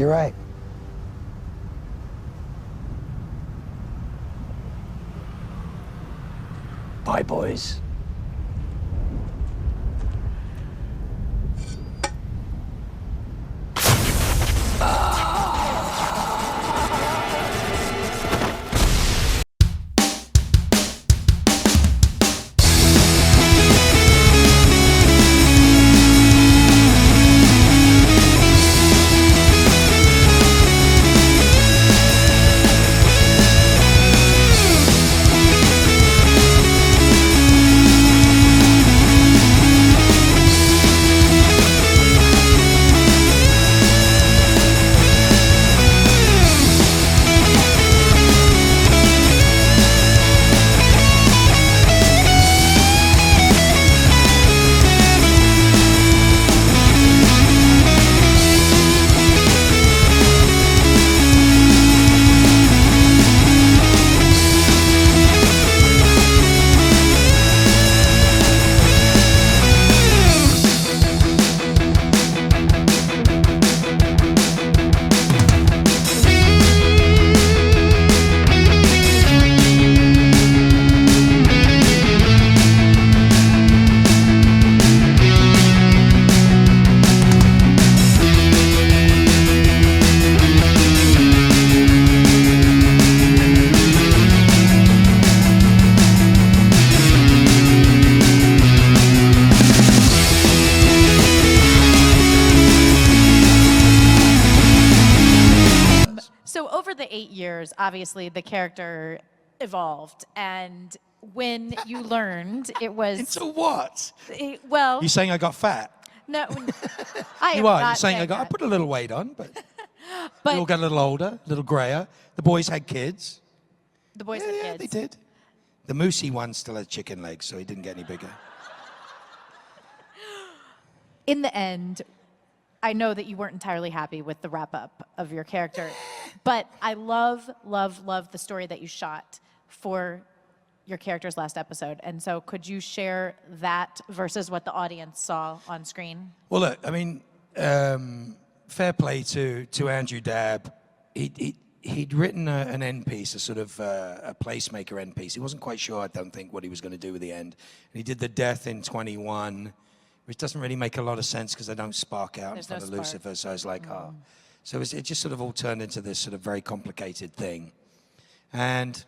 You're right. Bye, boys. Obviously, the character evolved, and when you learned, it was... Into what? Well... You saying I got fat? No, I You are. Not You're saying I that. put a little weight on, but But we all got a little older, a little grayer. The boys had kids. The boys had Yeah, kids. they did. The moosey one still had chicken legs, so he didn't get any bigger. In the end, I know that you weren't entirely happy with the wrap-up of your character, but I love, love, love the story that you shot for your character's last episode. And so could you share that versus what the audience saw on screen? Well, look, I mean, fair play to Andrew Dabb. He'd written an end piece, a sort of a placemaker end piece. He wasn't quite sure, I don't think, what he was going to do with the end. And he did the death in 21, which doesn't really make a lot of sense because they don't spark out in front of Lucifer. So I was like, oh. So it just sort of all turned into this sort of very complicated thing. And,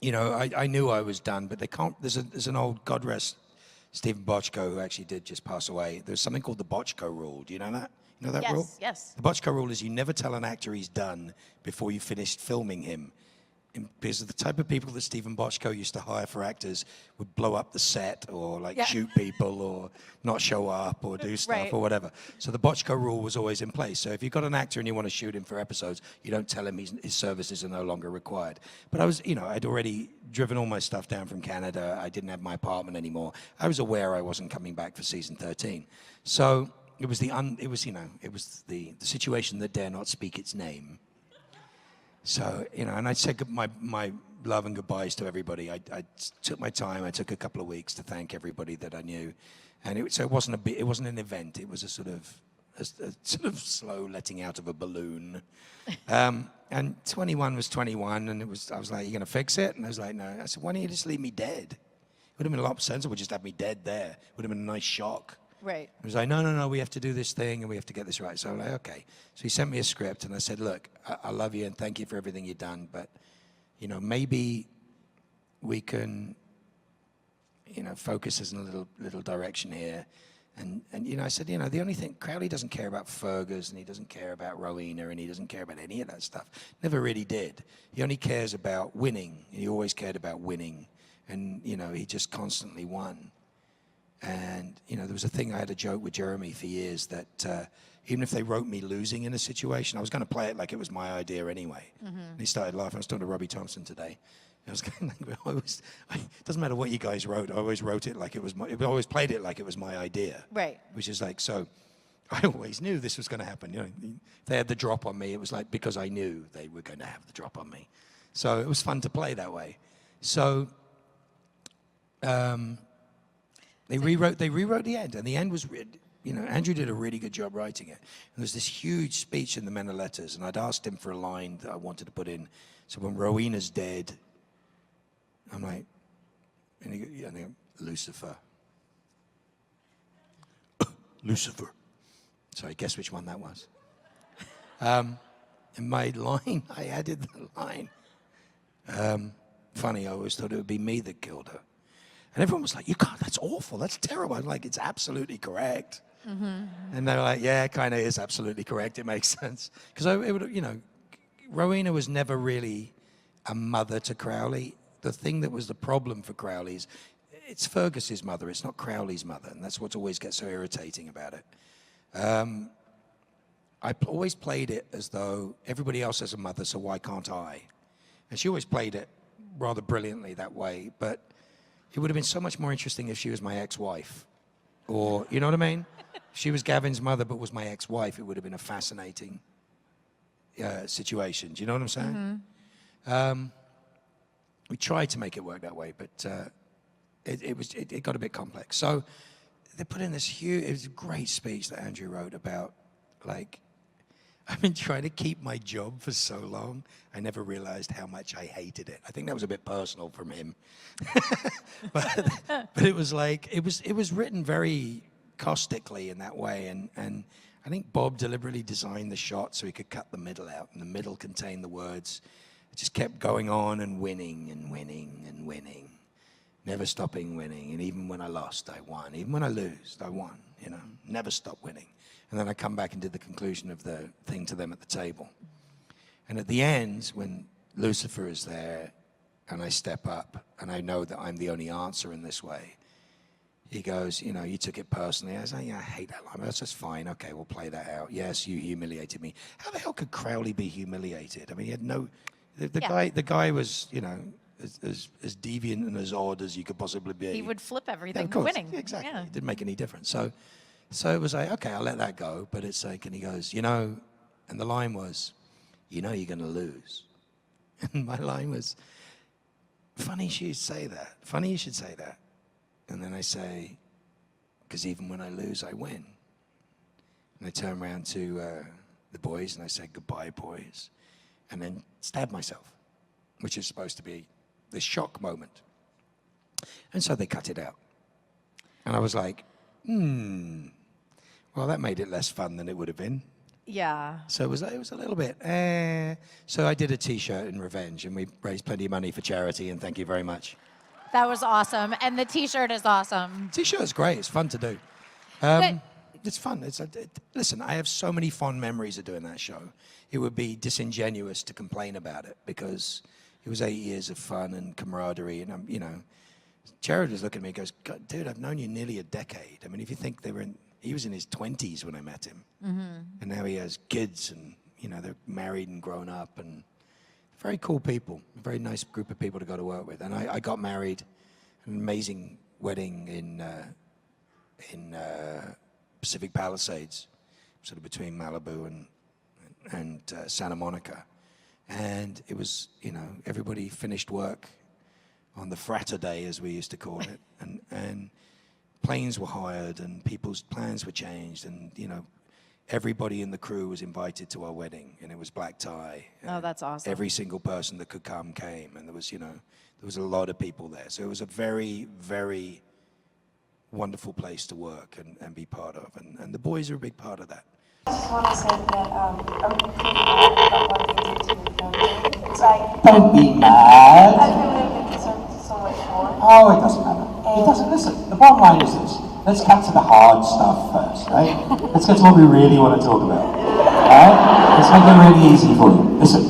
you know, I knew I was done, but they can't, there's an old, God rest Stephen Bochco, who actually did just pass away. There's something called the Bochco rule. Do you know that? You know that rule? Yes. The Bochco rule is you never tell an actor he's done before you finished filming him. Because of the type of people that Stephen Bochco used to hire for actors would blow up the set or like shoot people or not show up or do stuff or whatever. So the Bochco rule was always in place. So if you've got an actor and you want to shoot him for episodes, you don't tell him his services are no longer required. But I was, you know, I'd already driven all my stuff down from Canada. I didn't have my apartment anymore. I was aware I wasn't coming back for season 13. So it was the situation that dare not speak its name. So, you know, and I said my love and goodbyes to everybody. I took my time. I took a couple of weeks to thank everybody that I knew, and so it wasn't an event. It was a sort of slow letting out of a balloon. And 21 was 21, and I was like, "You gonna fix it?" And I was like, "No." I said, "Why don't you just leave me dead?" It would have been a lot more sensible just have me dead there. It would have been a nice shock. Right. He was like, no, we have to do this thing and we have to get this right. So I'm like, okay. So he sent me a script and I said, look, I love you and thank you for everything you've done, but, you know, maybe we can, you know, focus us in a little direction here. And you know, I said, you know, the only thing, Crowley doesn't care about Fergus and he doesn't care about Rowena and he doesn't care about any of that stuff. Never really did. He only cares about winning. He always cared about winning. And, you know, he just constantly won. And, you know, there was a thing, I had a joke with Jeremy for years that even if they wrote me losing in a situation, I was going to play it like it was my idea anyway. And he started laughing. I was talking to Robbie Thompson today. I was going like, it doesn't matter what you guys wrote, I always wrote it like it was I always played it like it was my idea. Right. Which is like, so I always knew this was going to happen. You know, if they had the drop on me, it was like because I knew they were going to have the drop on me. So it was fun to play that way. So, They rewrote the end, and the end was Andrew did a really good job writing it. And there's this huge speech in the Men of Letters, and I'd asked him for a line that I wanted to put in. So when Rowena's dead, I'm like, and he go, Lucifer. Lucifer. Sorry, guess which one that was. In my line, I added the line. Funny, I always thought it would be me that killed her. And everyone was like, you can't, that's awful, that's terrible. I'm like, it's absolutely correct. And they were like, yeah, it kind of is absolutely correct, it makes sense. Because Rowena was never really a mother to Crowley. The thing that was the problem for Crowley is, it's Fergus's mother, it's not Crowley's mother, and that's what always gets so irritating about it. I always played it as though everybody else has a mother, so why can't I? And she always played it rather brilliantly that way, but it would have been so much more interesting if she was my ex-wife. Or, you know what I mean? If she was Gavin's mother but was my ex-wife, it would have been a fascinating situation. Do you know what I'm saying? We tried to make it work that way, but it got a bit complex. So they put in this huge, it was a great speech that Andrew wrote about, like, I've been trying to keep my job for so long, I never realized how much I hated it. I think that was a bit personal from him. but it was like, it was written very caustically in that way, and I think Bob deliberately designed the shot so he could cut the middle out, and the middle contained the words. It just kept going on and winning and winning and winning, never stopping winning. And even when I lost, I won. Even when I lose, I won, never stop winning. And then I come back and did the conclusion of the thing to them at the table. And at the end, when Lucifer is there and I step up and I know that I'm the only answer in this way, he goes, you took it personally. I was like, yeah, I hate that line. That's just fine. Okay, we'll play that out. Yes, you humiliated me. How the hell could Crowley be humiliated? I mean, he had no... The guy was, as deviant and as odd as you could possibly be. He would flip everything, of course. winning. Yeah, exactly. Yeah. It didn't make any difference. So it was like, okay, I'll let that go. But it's like, and he goes, and the line was, you're going to lose. And my line was, funny you should say that. Funny you should say that. And then I say, because even when I lose, I win. And I turn around to the boys and I say, goodbye, boys. And then stab myself, which is supposed to be the shock moment. And so they cut it out. And I was like, well, that made it less fun than it would have been. Yeah. So it was a little bit, So I did a T-shirt in revenge, and we raised plenty of money for charity, and thank you very much. That was awesome. And the T-shirt is awesome. T-shirt's great. It's fun to do. It's fun. Listen, I have so many fond memories of doing that show. It would be disingenuous to complain about it because it was 8 years of fun and camaraderie. And, Jared was looking at me and goes, God, dude, I've known you nearly a decade. I mean, if you think he was in his 20s when I met him. And now he has kids and, they're married and grown up and very cool people, a very nice group of people to go to work with. And I got married, an amazing wedding in Pacific Palisades, sort of between Malibu and Santa Monica. And it was, everybody finished work on the fratter day, as we used to call it, and planes were hired and people's plans were changed, and everybody in the crew was invited to our wedding, and it was black tie. Oh, that's awesome. Every single person that could come came, and there was a lot of people there. So it was a very, very wonderful place to work and be part of, and the boys are a big part of that. I just want to say that I'm really mad about what they did to your family. It's like, Don't be mad. I feel they've been deserved so much more. Oh, it doesn't matter. It doesn't. Listen, the bottom line is this. Let's cut to the hard stuff first, right? Let's get to what we really want to talk about. Alright? Let's make it really easy for you. Listen.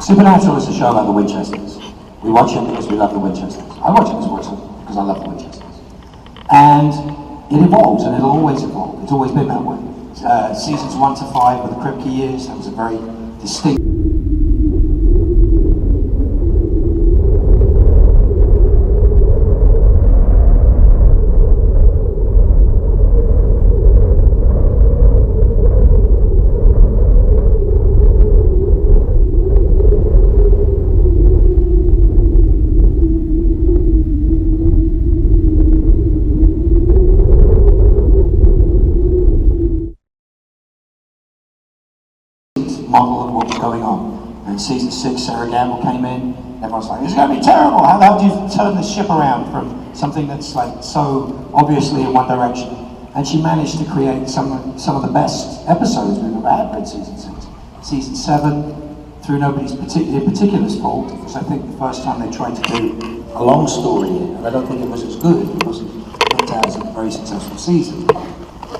Supernatural is a show about the Winchesters. We watch it because we love the Winchesters. I watch it because I love the Winchesters. And it evolves, and it'll always evolve. It's always been that way. Seasons 1 to 5 were the Kripke years. That was a very distinct... season 6, Sarah Gamble came in. Everyone's like, "It's going to be terrible. How do you turn this ship around from something that's like so obviously in one direction?" And she managed to create some of the best episodes we've ever had in season 6. Season 7, through nobody's particular's fault, because I think the first time they tried to do a long story, and I don't think it was as good. It wasn't looked at as a very successful season.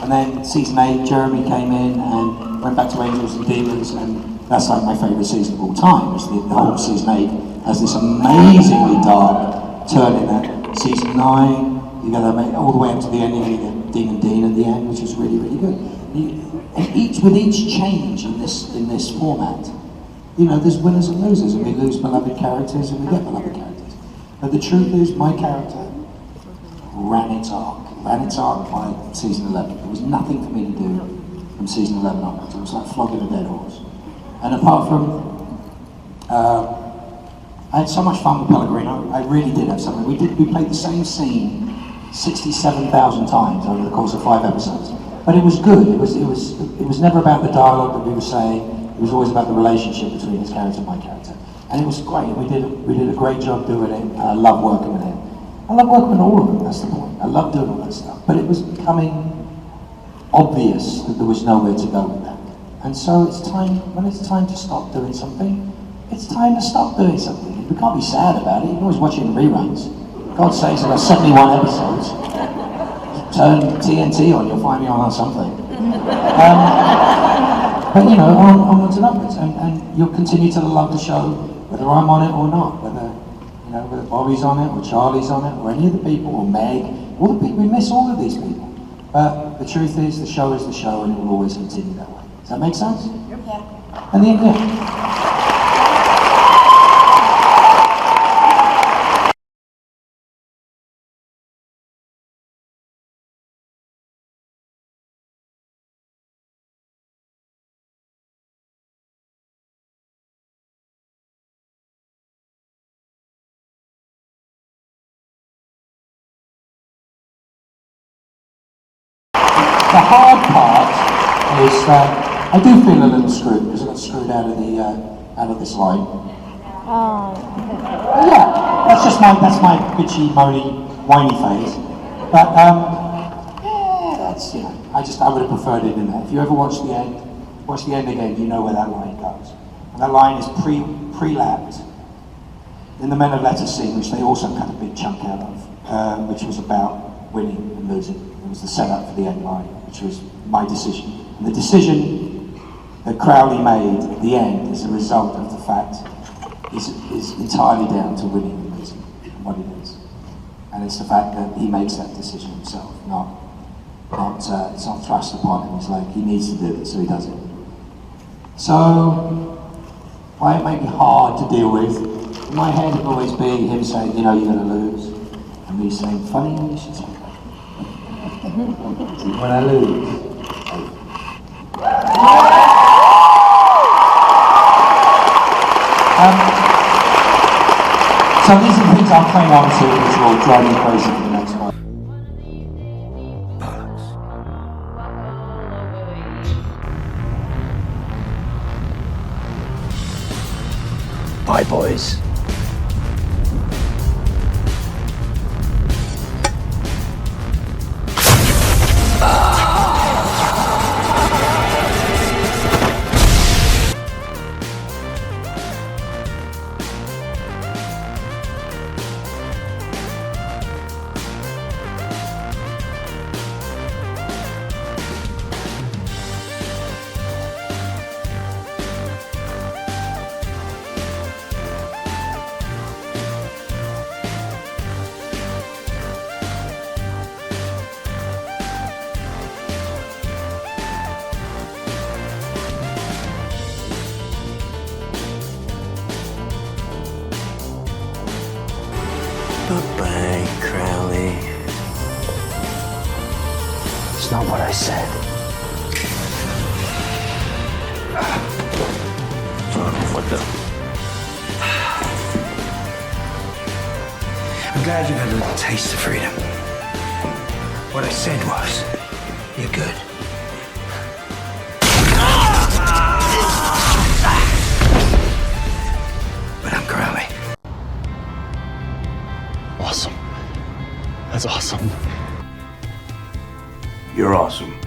And then season 8, Jeremy came in and went back to Angels and Demons, and that's like my favourite season of all time. Is the whole season 8 has this amazingly dark turn in that. Season 9, you go all the way up to the ending, and you get Dean and Dean at the end, which is really, really good. And with each change in this format, you know, there's winners and losers, and we lose beloved characters and we get beloved characters. But the truth is, my character ran its arc by season 11. There was nothing for me to do from season 11 onwards. It was like flogging a dead horse. And apart from, I had so much fun with Pellegrino. I really did have something. We played the same scene 67,000 times over the course of 5 episodes. But it was good. It was never about the dialogue that we were saying. It was always about the relationship between his character and my character. And it was great. We did a great job doing it. And I love working with him. I love working with all of them, that's the point. I love doing all that stuff. But it was becoming obvious that there was nowhere to go with that. And so when it's time to stop doing something, it's time to stop doing something. We can't be sad about it. You can always watch it in reruns. God says there are 71 episodes. Turn TNT on, you'll find me on something. But you know, onwards and upwards. And you'll continue to love the show, whether I'm on it or not. Whether Bobby's on it, or Charlie's on it, or any of the people, or Meg, all the people, we miss all of these people. But the truth is, the show is the show, and it will always continue that way. Does that make sense? Yeah. And yeah. The hard part is that I do feel a little screwed because I got screwed out of this line. Oh. Yeah, that's my bitchy, moany, whiny phase. But yeah, that's I would have preferred it in there. If you ever watch the end again, you know where that line goes. And that line is pre-lapped in the Men of Letters scene, which they also cut a big chunk out of, which was about winning and losing. It was the setup for the end line, which was my decision. And the decision that Crowley made at the end is a result of the fact is entirely down to winning and losing and what it is. And it's the fact that he makes that decision himself, it's not thrust upon him. It's like he needs to do it, so he does it. So, why it may be hard to deal with, in my head it would always be him saying, you're going to lose, and me saying, funny you should say that. When I lose. So these are the things I'll cling on to, which will drive me crazy for the next one. Bye, boys. Bye-bye, Crowley. It's not what I said. What the? I'm glad you've had a little taste of freedom. What I said was, you're good. That's awesome. You're awesome.